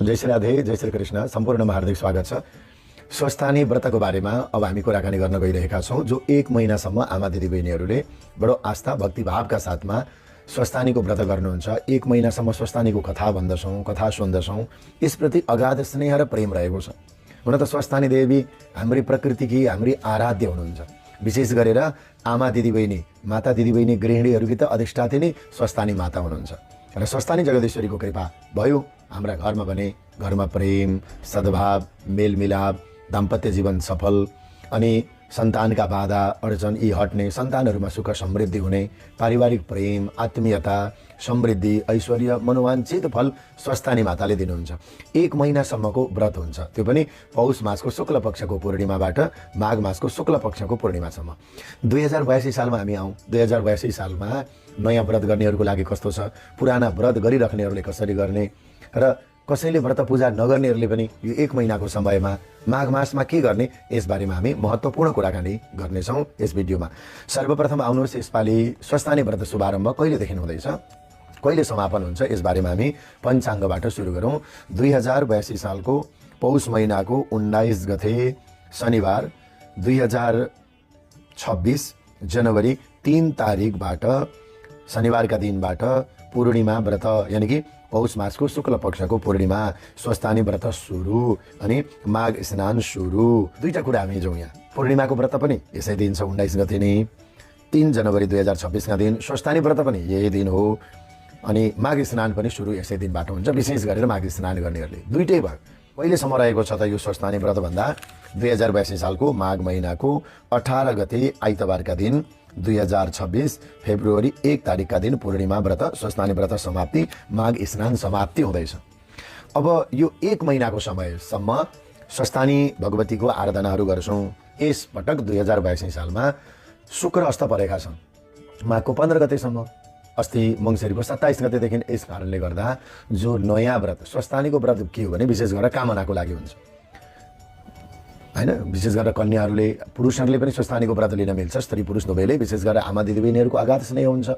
जय श्री राधे, जय श्री कृष्ण। सम्पूर्णमा हार्दिक स्वागत छ। स्वस्थानी व्रतको बारेमा अब हामी कुराकानी गर्न गइरहेका छौँ, जो 1 महिनासम्म आमा दिदीबहिनीहरूले बडो आस्था भक्तिभावका साथमा स्वस्थानीको व्रत गर्नुहुन्छ। 1 महिनासम्म स्वस्थानीको कथा भन्दछौँ, कथा सुन्दछौँ। यसप्रति अगाध स्नेह र प्रेम रहेको छ। हुन त स्वस्थानी देवी हाम्री प्रकृतिकी, हाम्री आराध्य हुनुहुन्छ। विशेष गरेर आमा दिदीबहिनी, माता दिदीबहिनी, गृहिणीहरूकी त अधिष्ठात्री नै स्वस्थानी माता हुनुहुन्छ। र स्वस्थानी जगदीश्वरीको कृपा भयो हाम्रा घरमा भने घरमा प्रेम, सद्भाव, मेलमिलाप, दाम्पत्य जीवन सफल अनि सन्तानका बाधा अडचन यी हट्ने, सन्तानहरूमा सुख समृद्धि हुने, पारिवारिक प्रेम, आत्मीयता, समृद्धि, ऐश्वर्य, मनोवाञ्छित फल स्वस्थानी माताले दिनुहुन्छ। 1 महिनासम्मको व्रत हुन्छ, त्यो पनि पौष मासको शुक्ल पक्षको पूर्णिमाबाट माघ मासको शुक्ल पक्षको पूर्णिमासम्म। 2082 सालमा हामी आउँ। 2082 सालमा नयाँ व्रत गर्नेहरूको लागि कस्तो छ, पुराना व्रत गरिराख्नेहरूले कसरी गर्ने र कसैले व्रत पूजा नगर्नेहरूले पनि यो 1 महिनाको समयमा माघ मासमा के गर्ने, यसबारेमा हामी महत्त्वपूर्ण कुराकानी गर्नेछौँ यस भिडियोमा। सर्वप्रथम आउनुहोस्, यसपालि स्वस्थानी व्रत शुभारम्भ कहिलेदेखि हुँदैछ, कहिले समापन हुन्छ, यसबारेमा हामी पञ्चाङ्गबाट सुरु गरौँ। 2082 सालको पौष महिनाको 19 गते शनिबार 2026 जनवरी 3 तारिकबाट शनिबारका दिनबाट पूर्णिमा व्रत यानि कि पौष मासको शुक्ल पक्षको पूर्णिमा स्वस्थानी व्रत सुरु अनि माघ स्नान सुरु। दुईटा कुरा हामी जाउँ यहाँ। पूर्णिमाको व्रत पनि यसै दिन छ, 19 गते नै, 3 जनवरी 2026 का दिन स्वस्थानी व्रत पनि यही दिन हो अनि माघ स्नान पनि सुरु यसै दिनबाट हुन्छ। विशेष गरेर माघ स्नान गर्नेहरूले दुईटै भयो। कहिलेसम्म रहेको छ त यो स्वस्थानी व्रत भन्दा 2082 सालको माघ महिनाको 18 गते आइतबारका दिन 2026 फेब्रुअरी 1 तारिकका दिन पूर्णिमा व्रत स्वस्थानी व्रत समाप्ति, माघ स्नान समाप्ति हुँदैछ। अब यो 1 महिनाको समयसम्म स्वस्थानी भगवतीको आराधनाहरू गर्छौँ। यस पटक 2082 सालमा शुक्र अस्त परेका छन् माघको 15 गतेसम्म। अस्ति मङ्सिरको 27 गतेदेखि। यस कारणले गर्दा जो नयाँ व्रत स्वस्थानीको व्रत के हो भने विशेष गरेर कामनाको लागि हुन्छ हैन। विशेष गरेर कन्याहरूले, पुरुषहरूले पनि स्वस्थानीको व्रत लिन मिल्छ। स्त्री पुरुष दुवैले। विशेष गरेर आमा दिदीबहिनीहरूको अगाध स्नेह हुन्छ।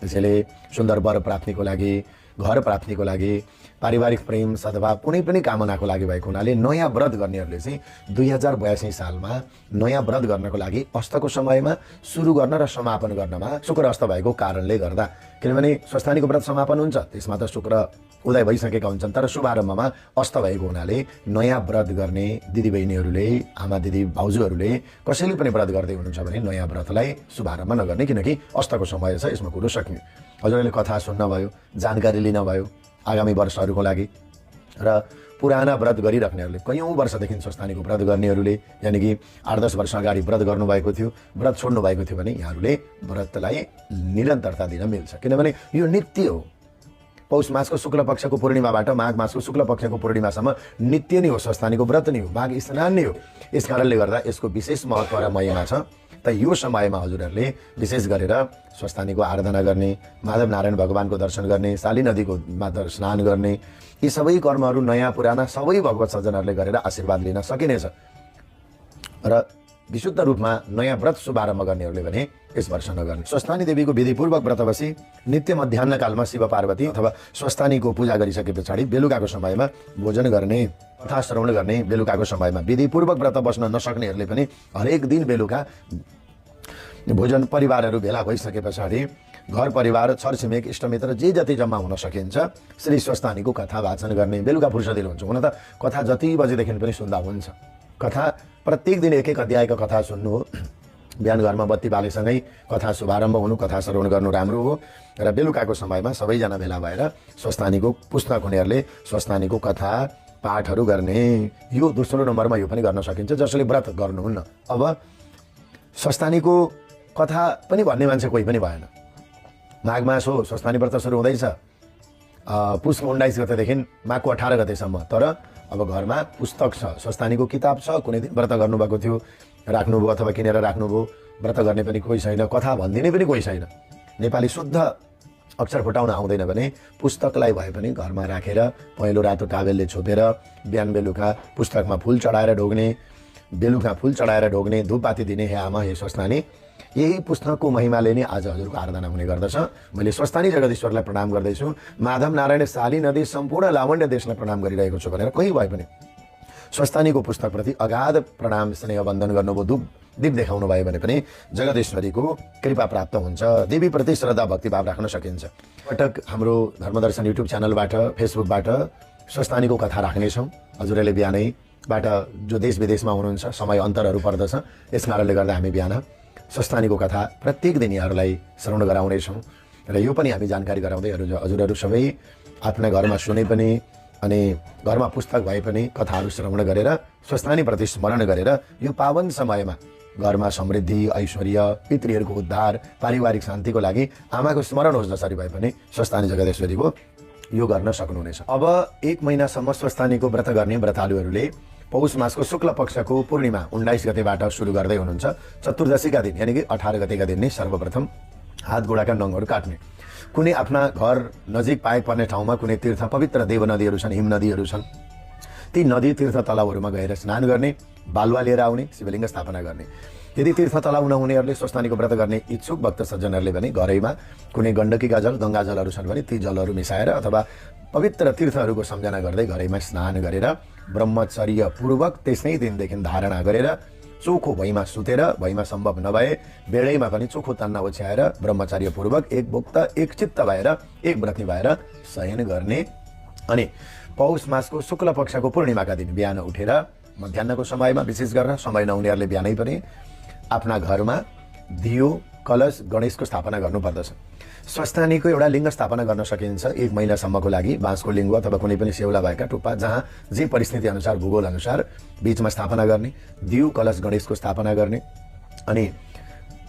त्यसैले सुन्दर वर प्राप्तिको लागि, घर प्राप्तिको लागि, पारिवारिक प्रेम सद्भाव कुनै पनि कामनाको लागि भएको हुनाले नयाँ व्रत गर्नेहरूले चाहिँ 2082 सालमा नयाँ व्रत गर्नको लागि अस्तको समयमा सुरु गर्न र समापन गर्नमा शुक्र अस्त भएको कारणले गर्दा, किनभने स्वस्थानीको व्रत समापन हुन्छ त्यसमा त शुक्र उदय भइसकेका हुन्छन्, तर शुभारम्भमा अस्त भएको हुनाले नयाँ व्रत गर्ने दिदीबहिनीहरूले, आमा दिदी भाउजूहरूले कसैले पनि व्रत गर्दै हुनुहुन्छ भने नयाँ व्रतलाई शुभारम्भ नगर्ने, किनकि अस्तको समय छ, यसमा कुरो सक्ने। हजुरहरूले कथा सुन्न भयो, जानकारी लिन भयो आगामी वर्षहरूको लागि। र पुराना व्रत गरिराख्नेहरूले, कैयौँ वर्षदेखि स्वस्थानीको व्रत गर्नेहरूले यानि कि 8-10 वर्ष अगाडि व्रत गर्नुभएको थियो, व्रत छोड्नु भएको थियो भने यहाँहरूले व्रतलाई निरन्तरता दिन मिल्छ, किनभने यो नित्य हो। पौष मासको शुक्ल पक्षको पूर्णिमाबाट माघ मासको शुक्ल पक्षको पूर्णिमासम्म नित्य नै हो, स्वस्थानीको व्रत नै हो, माघ स्नान नै हो। यस कारणले गर्दा यसको विशेष महत्त्व र महिमा छ। त यो समयमा हजुरहरूले विशेष गरेर स्वस्थानीको आराधना गर्ने, माधव नारायण भगवानको दर्शन गर्ने, शाली नदीको स्नान गर्ने, यी सबै कर्महरू नयाँ पुराना सबै भगवत सज्जनहरूले गरेर आशीर्वाद लिन सकिनेछ। र विशुद्ध रूपमा नयाँ व्रत शुभारम्भ गर्नेहरूले भने यस वर्ष नगर्ने। स्वस्थानी देवीको विधिपूर्वक व्रत बसी नित्य मध्याह्न कालमा शिव पार्वती अथवा स्वस्थानीको पूजा गरिसके पछाडि बेलुकाको समयमा भोजन गर्ने, कथा श्रवण गर्ने। बेलुकाको समयमा विधिपूर्वक व्रत बस्न नसक्नेहरूले पनि हरेक दिन बेलुका भोजन परिवारहरू भेला भइसके पछाडि घर परिवार, छरछिमेक, इष्टमित्र जे जति जम्मा हुन सकिन्छ श्री स्वस्थानीको कथा वाचन गर्ने। बेलुका फुर्सदिलो हुन्छ। हुन त कथा जति बजेदेखि पनि सुन्दा हुन्छ। कथा प्रत्येक दिन एक अध्यायको कथा सुन्नु हो। बिहान घरमा बत्ती बालेसँगै कथा शुभारम्भ हुनु, कथा श्रवण गर्नु राम्रो हो। र बेलुकाको समयमा सबैजना भेला भएर स्वस्थानीको पुस्तक हुनेहरूले स्वस्थानीको कथा पाठहरू गर्ने। यो दोस्रो नम्बरमा यो पनि गर्न सकिन्छ जसले व्रत गर्नुहुन्न। अब स्वस्थानीको कथा पनि भन्ने मान्छे कोही पनि भएन। माघ मास हो, स्वस्थानी व्रत सुरु हुँदैछ पुसको 19 गतेदेखि माघको 18 गतेसम्म। तर अब घरमा पुस्तक छ, स्वस्थानीको किताब छ, कुनै दिन व्रत गर्नुभएको थियो राख्नुभयो अथवा किनेर राख्नुभयो, व्रत गर्ने पनि कोही छैन, कथा भनिदिने पनि कोही छैन, नेपाली शुद्ध अक्षर फुटाउन आउँदैन भने पुस्तकलाई भए पनि घरमा राखेर पहेँलो रातो टावेलले छोपेर बिहान बेलुका पुस्तकमा फुल चढाएर ढोग्ने, बेलुका फुल चढाएर ढोग्ने, धूपबाती दिने। हे आमा, हे स्वस्थानी, यही पुस्तकको महिमाले नै आज हजुरको आराधना हुने गर्दछ। मैले स्वस्थानी जगदीश्वरलाई प्रणाम गर्दैछु, माधव नारायण शाली नदी सम्पूर्ण लावण्य देशलाई प्रणाम गरिरहेको छु भनेर कहीँ भए पनि स्वस्थानीको पुस्तकप्रति अगाध प्रणाम स्नेह वन्दन गर्नुभयो, दीप देखाउनु भयो भने पनि जगदीश्वरीको कृपा प्राप्त हुन्छ। देवीप्रति श्रद्धा भक्तिभाव राख्न सकिन्छ। पटक हाम्रो धर्मदर्शन युट्युब च्यानलबाट, फेसबुकबाट स्वस्थानीको कथा राख्नेछौँ। हजुरहरूले बिहानैबाट जो देश विदेशमा हुनुहुन्छ समय अन्तरहरू पर्दछ, यस कारणले गर्दा हामी बिहान स्वस्थानीको कथा प्रत्येक दिन यहाँहरूलाई श्रवण गराउनेछौँ र यो पनि हामी जानकारी गराउँदै हजुरहरू सबै आफ्ना घरमा सुने पनि अनि घरमा पुस्तक भए पनि कथाहरू श्रवण गरेर स्वस्थानीप्रति स्मरण गरेर यो पावन समयमा घरमा समृद्धि, ऐश्वर्य, पितृहरूको उद्धार, पारिवारिक शान्तिको लागि आमाको स्मरण होस् जसरी भए पनि स्वस्थानी जगदीश्वरीको यो गर्न सक्नुहुनेछ। अब 1 महिनासम्म स्वस्थानीको व्रत गर्ने व्रतालुहरूले पौष मासको शुक्ल पक्षको पूर्णिमा 19 गतेबाट सुरु गर्दै हुनुहुन्छ। चतुर्दशीका दिन यानि कि 18 गतेका दिन नै सर्वप्रथम हात गोडाका नङहरू काट्ने। कुनै आफ्ना घर नजिक पाए पर्ने ठाउँमा कुनै तीर्थ पवित्र देव नदीहरू छन्, हिम नदीहरू छन्, ती नदी तीर्थ तलाउहरूमा गएर स्नान गर्ने, बालुवा लिएर आउने, शिवलिङ्ग स्थापना गर्ने। यदि तीर्थ तलाउ नहुनेहरूले स्वस्थानीको व्रत गर्ने इच्छुक भक्त सज्जनहरूले भने घरैमा कुनै गण्डकीका जल, गङ्गा जलहरू छन् भने ती जलहरू मिसाएर अथवा पवित्र तीर्थहरूको सम्झना गर्दै घरैमा स्नान गरेर ब्रह्मचर्य पूर्वक त्यसै दिनदेखि धारणा गरेर चोखो भुइँमा सुतेर, भुइँमा सम्भव नभए बेडैमा पनि चोखो तन्ना ओछ्याएर ब्रह्मचर्य पूर्वक एक भुक्त एक चित्त भएर एक व्रती भएर शयन गर्ने। अनि पौष मासको शुक्ल पक्षको पूर्णिमाका दिन बिहान उठेर मध्याहको समयमा विशेष गरेर समय नहुनेहरूले बिहानै पनि आफ्ना घरमा दियो, कलश, गणेशको स्थापना गर्नुपर्दछ। स्वस्थानीको एउटा लिङ्ग स्थापना गर्न सकिन्छ 1 महिनासम्मको लागि। बाँसको लिङ्ग अथवा कुनै पनि सेउला भएका टुप्पा जहाँ जे परिस्थिति अनुसार, भूगोल अनुसार बीचमा स्थापना गर्ने, दियो, कलश, गणेशको स्थापना गर्ने। अनि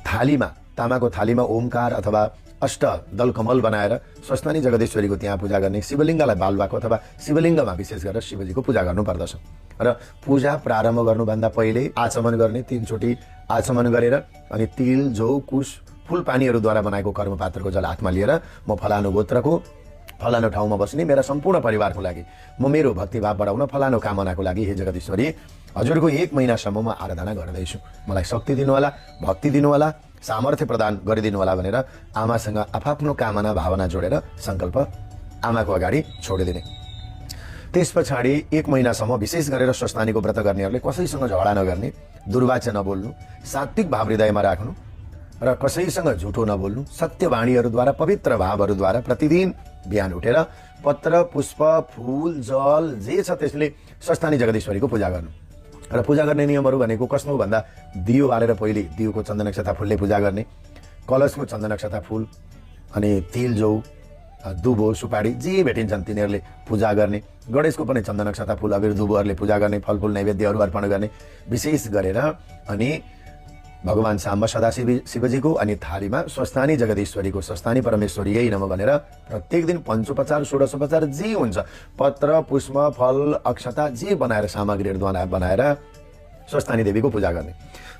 थालीमा, तामाको थालीमा ओमकार अथवा अष्ट दल कमल बनाएर स्वस्थानी जगदीश्वरीको त्यहाँ पूजा गर्ने। शिवलिङ्गलाई बालुवाको अथवा शिवलिङ्गमा विशेष गरेर शिवजीको पूजा गर्नुपर्दछ र पूजा प्रारम्भ गर्नुभन्दा पहिले आचमन गर्ने, 3 चोटि आचमन गरेर अनि तिल, जौ, कुश, फुल पानीहरूद्वारा बनाएको कर्मपात्रको जल हातमा लिएर म फलानु गोत्रको फलानु ठाउँमा बस्ने मेरा सम्पूर्ण परिवारको लागि, म मेरो भक्तिभाव बढाउन फलानु कामनाको लागि हे जगदीश्वरी हजुरको 1 महिनासम्म म आराधना गर्दैछु, मलाई शक्ति दिनुहोला, भक्ति दिनुहोला, सामर्थ्य प्रदान गरिदिनु होला भनेर आमासँग आफ्नो कामना भावना जोडेर सङ्कल्प आमाको अगाडि छोडिदिने। त्यस पछाडि 1 महिनासम्म विशेष गरेर स्वस्थानीको व्रत गर्नेहरूले कसैसँग झगडा नगर्ने, दुर्वाच्य नबोल्नु, सात्विक भाव हृदयमा राख्नु र कसैसँग झुटो नबोल्नु, सत्यवाणीहरूद्वारा पवित्र भावहरूद्वारा प्रतिदिन बिहान उठेर पत्र, पुष्प, फूल, जल जे छ त्यसले स्वस्थानी जगदीश्वरीको पूजा गर्नु। र पूजा गर्ने नियमहरू भनेको कस्तो भन्दा दियो बालेर पहिले दियोको चन्दन अक्षता फुलले पूजा गर्ने, कलशको चन्दन अक्षता फुल, अनि तिल, जौ, दुबो, सुपारी जे भेटिन्छन् तिनीहरूले पूजा गर्ने, गणेशको पनि चन्दन अक्षता फुल, अबिर, दुबोहरूले पूजा गर्ने, फलफुल नैवेद्यहरू अर्पण गर्ने विशेष गरेर। अनि भगवान साम्ब सदाशिव शिवजीको अनि थालीमा स्वस्थानी जगदीश्वरीको, स्वस्थानी परमेश्वरी यही नम भनेर प्रत्येक दिन पञ्चोपचार, षोडशोपचार जे हुन्छ पत्र, पुष्प, फल, अक्षता जे बनाएर सामग्रीहरूद्वारा बनाएर स्वस्थानी देवीको पूजा गर्ने।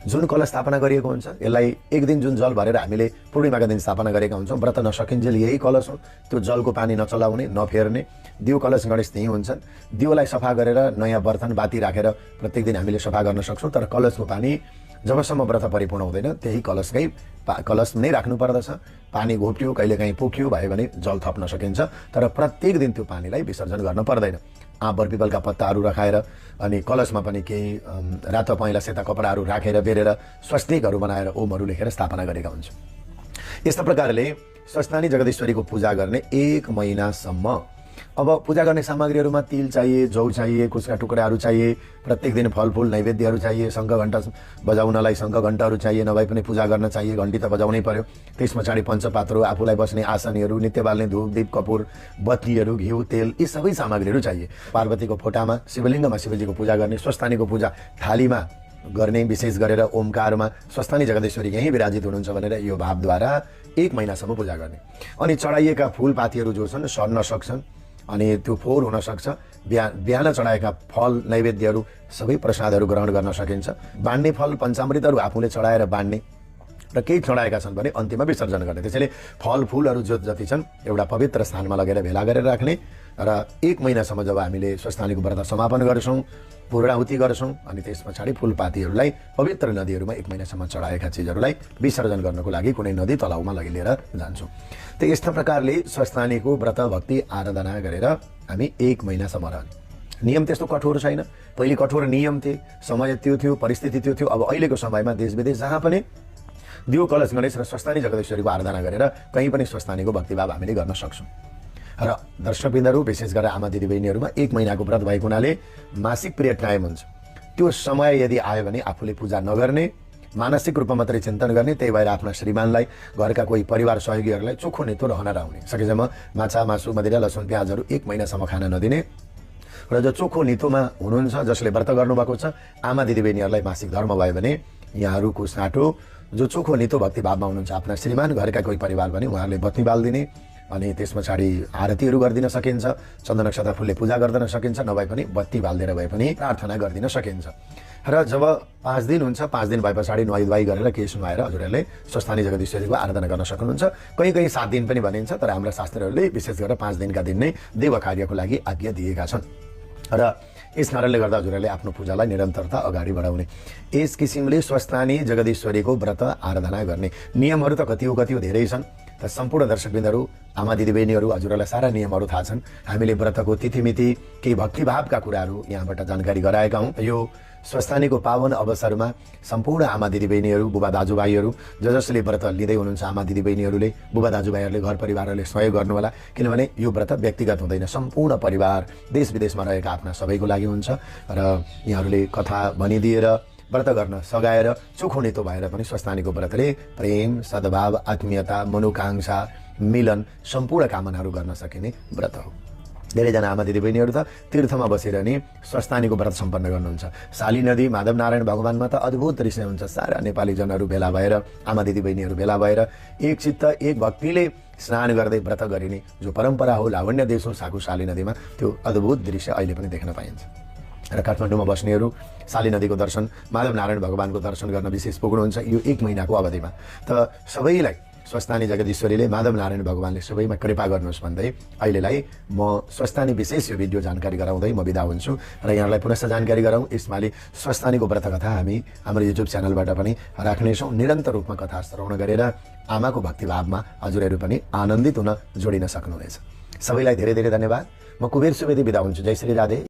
जुन कलश स्थापना गरिएको हुन्छ यसलाई एक दिन जुन जल भरेर हामीले पूर्णिमाका दिन स्थापना गरेका हुन्छौँ, व्रत नसकिन्जेल यही कलश हो, त्यो जलको पानी नचलाउने, नफेर्ने। दियो, कलश, गणेश त्यही हुन्छन्। दियोलाई सफा गरेर नयाँ बर्तन बाती राखेर प्रत्येक दिन हामीले सफा गर्न सक्छौँ, तर कलशको पानी जबसम्म व्रत परिपूर्ण हुँदैन त्यही कलश नै राख्नु पर्दछ। पानी घोप्ट्यो, कहिलेकाहीँ पोख्यो भयो भने जल थप्न सकिन्छ, तर प्रत्येक दिन त्यो पानीलाई विसर्जन गर्न पर्दैन। आँप पिपलका पत्ताहरू राखेर अनि कलशमा पनि केही रातो पहेँला सेता कपडाहरू राखेर बेरेर स्वस्तिकहरू बनाएर ओमहरू लेखेर स्थापना गरेका हुन्छ। यस्ता प्रकारले स्वस्थानी जगदीश्वरीको पूजा गर्ने 1 महिनासम्म। अब पूजा गर्ने सामग्रीहरूमा तिल चाहिए, जौ चाहिए, कुशका टुक्राहरू चाहिए, प्रत्येक दिन फलफुल नैवेद्यहरू चाहिए, शङ्ख घण्टा बजाउनलाई शङ्ख घण्टाहरू चाहिए, नभए पनि पूजा गर्न चाहिए घण्टी त बजाउनै पर्यो। त्यस पछाडि पञ्चपात्र, आफूलाई बस्ने आसनहरू, नित्य बाल्ने धूप, दीप, कपुर, बत्तीहरू, घिउ, तेल यी सबै सामग्रीहरू चाहिए। पार्वतीको फोटामा, शिवलिङ्गमा शिवजीको पूजा गर्ने, स्वस्थानीको पूजा थालीमा गर्ने, विशेष गरेर ओमकारमा स्वस्थानी जगदीश्वरी यहीँ विराजित हुनुहुन्छ भनेर यो भावद्वारा 1 महिनासम्म पूजा गर्ने। अनि चढाइएका फुलपातीहरू जो छन् सर्न सक्छन् अनि त्यो फोहोर हुनसक्छ। बिहान चढाएका फल नैवेद्यहरू सबै प्रसादहरू ग्रहण गर्न सकिन्छ। बाँड्ने फल पञ्चामृतहरू आफूले चढाएर बाँड्ने र केही चढाएका छन् भने अन्त्यमा विसर्जन गर्ने। त्यसैले फलफुलहरू जति छन् एउटा पवित्र स्थानमा लगेर भेला गरेर राख्ने र 1 महिनासम्म जब हामीले स्वस्थानीको व्रत समापन गर्छौँ, पूर्णाहुति गर्छौँ, अनि त्यस पछाडि फुलपातीहरूलाई पवित्र नदीहरूमा 1 महिनासम्म चढाएका चिजहरूलाई विसर्जन गर्नको लागि कुनै नदी तलाउमा लिएर जान्छौँ। त यस्ता प्रकारले स्वस्थानीको व्रत भक्ति आराधना गरेर हामी 1 महिनासम्म रहने। नियम त्यस्तो कठोर छैन। पहिले कठोर नियम थिए, समय त्यो थियो, परिस्थिति त्यो थियो। अब अहिलेको समयमा देश विदेश जहाँ पनि दियो कलश गणेश र स्वस्थानी जगदीश्वरीको आराधना गरेर कहीँ पनि स्वस्थानीको भक्तिभाव हामीले गर्न सक्छौँ। र दर्शकबिन्दहरू विशेष गरेर आमा दिदीबहिनीहरूमा 1 महिनाको व्रत भएको हुनाले मासिक पिरियड टाइम हुन्छ। त्यो समय यदि आयो भने आफूले पूजा नगर्ने, मानसिक रूपमा मात्रै चिन्तन गर्ने। त्यही भएर आफ्ना श्रीमानलाई, घरका कोही परिवार सहयोगीहरूलाई चोखो नितो रहन नहुने, सकेसम्म माछा मासु मदिरा लसुन प्याजहरू 1 महिनासम्म खान नदिने। र जो चोखो नितोमा हुनुहुन्छ, जसले व्रत गर्नुभएको छ, आमा दिदीबहिनीहरूलाई मासिक धर्म भयो भने यहाँहरूको साटो जो चोखो नितो भक्तिभावमा हुनुहुन्छ, आफ्ना श्रीमान, घरका कोही परिवार भने उहाँहरूले बत्ती बालिदिने, अनि त्यस पछाडि आरतीहरू गरिदिन सकिन्छ, चन्दन नक्षत्र फुलले पूजा गरिदिन सकिन्छ, नभए पनि बत्ती बालिदिएर भए पनि प्रार्थना गरिदिन सकिन्छ। र जब 5 दिन हुन्छ, 5 दिन भए पछाडि नुहाई गरेर केश नुहाएर हजुरहरूले स्वस्थानी जगदीश्वरीको आराधना गर्न सक्नुहुन्छ। कहीँ 7 दिन पनि भनिन्छ, तर हाम्रा शास्त्रहरूले विशेष गरेर 5 दिनका दिन नै देव कार्यको लागि आज्ञा दिएका छन्। र यस कारणले गर्दा हजुरहरूले आफ्नो पूजालाई निरन्तरता अगाडि बढाउने, यस किसिमले स्वस्थानी जगदीश्वरीको व्रत आराधना गर्ने। नियमहरू त कति हो धेरै छन्। त सम्पूर्ण दर्शकबिन्दहरू, आमा दिदीबहिनीहरू, हजुरहरूलाई सारा नियमहरू थाहा छन्। हामीले व्रतको तिथिमिति, केही भक्तिभावका कुराहरू यहाँबाट जानकारी गराएका हौँ। यो स्वस्थानीको पावन अवसरमा सम्पूर्ण आमा दिदीबहिनीहरू, बुबा दाजुभाइहरू, जसले व्रत लिँदै हुनुहुन्छ, आमा दिदीबहिनीहरूले, बुबा दाजुभाइहरूले, घर परिवारहरूले सहयोग गर्नुहोला। किनभने यो व्रत व्यक्तिगत हुँदैन, सम्पूर्ण परिवार, देश विदेशमा रहेका आफ्ना सबैको लागि हुन्छ। र यहाँहरूले कथा भनिदिएर व्रत गर्न सघाएर चोखो नितो भएर पनि स्वस्थानीको व्रतले प्रेम, सद्भाव, आत्मीयता, मनोकांक्षा, मिलन सम्पूर्ण कामनाहरू गर्न सकिने व्रत हो। धेरैजना आमा दिदीबहिनीहरू त तीर्थमा बसेर नि स्वस्थानीको व्रत सम्पन्न गर्नुहुन्छ। शाली नदी माधव नारायण भगवानमा त अद्भुत दृश्य हुन्छ। सारा नेपाली जनहरू भेला भएर, आमा दिदीबहिनीहरू भेला भएर एक चित्त एक भक्तिले स्नान गर्दै व्रत गरिने जो परम्परा हो, लावण्य देश हो साकु शाली नदीमा, त्यो अद्भुत दृश्य अहिले पनि देख्न पाइन्छ। र काठमाडौँमा बस्नेहरू शाली नदीको दर्शन, माधव नारायण भगवानको दर्शन गर्न विशेष पुग्नुहुन्छ यो 1 महिनाको अवधिमा। त सबैलाई स्वस्थानी जगदीश्वरीले, माधव नारायण भगवानले सबैमा कृपा गर्नुहोस् भन्दै अहिलेलाई म स्वस्थानी विशेष यो भिडियो जानकारी गराउँदै म बिदा हुन्छु। र यहाँलाई पुनः जानकारी गराउँ, यसमाले स्वस्थानीको व्रत कथा हामी हाम्रो युट्युब च्यानलबाट पनि राख्नेछौँ। निरन्तर रूपमा कथा श्रवण गरेर आमाको भक्तिभावमा हजुरहरू पनि आनन्दित हुन जोडिन सक्नुहुनेछ। सबैलाई धेरै धेरै धन्यवाद। म कुबेर सुवेदी बिदा हुन्छु। जय श्री राधे।